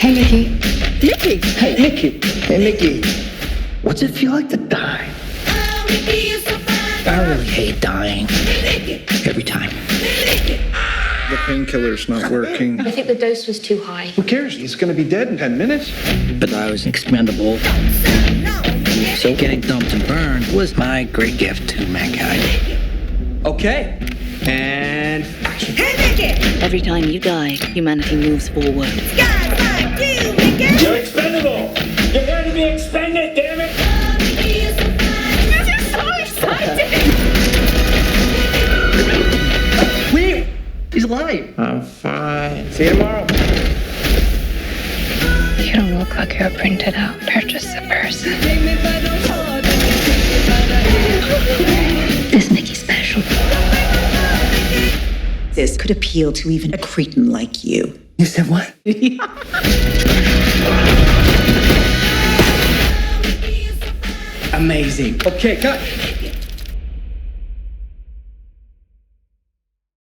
Hey, Mickey. Mickey! Hey, Mickey! Hey, Mickey! What's it feel like to die? I really hate dying. Every time. The painkiller's not working. I think the dose was too high. Who cares? He's gonna be dead in 10 minutes. But I was expendable. So getting dumped and burned was my great gift to mankind. Okay. And action. Every time you die, humanity moves forward. You're expendable! You're going to be expended, damn it! This is so exciting! Wait! He's alive! I'm fine. See you tomorrow. You don't look like you're printed out. You're just a person. Is Mickey special? This could appeal to even a cretin like you. You said what? Amazing. Okay, cut.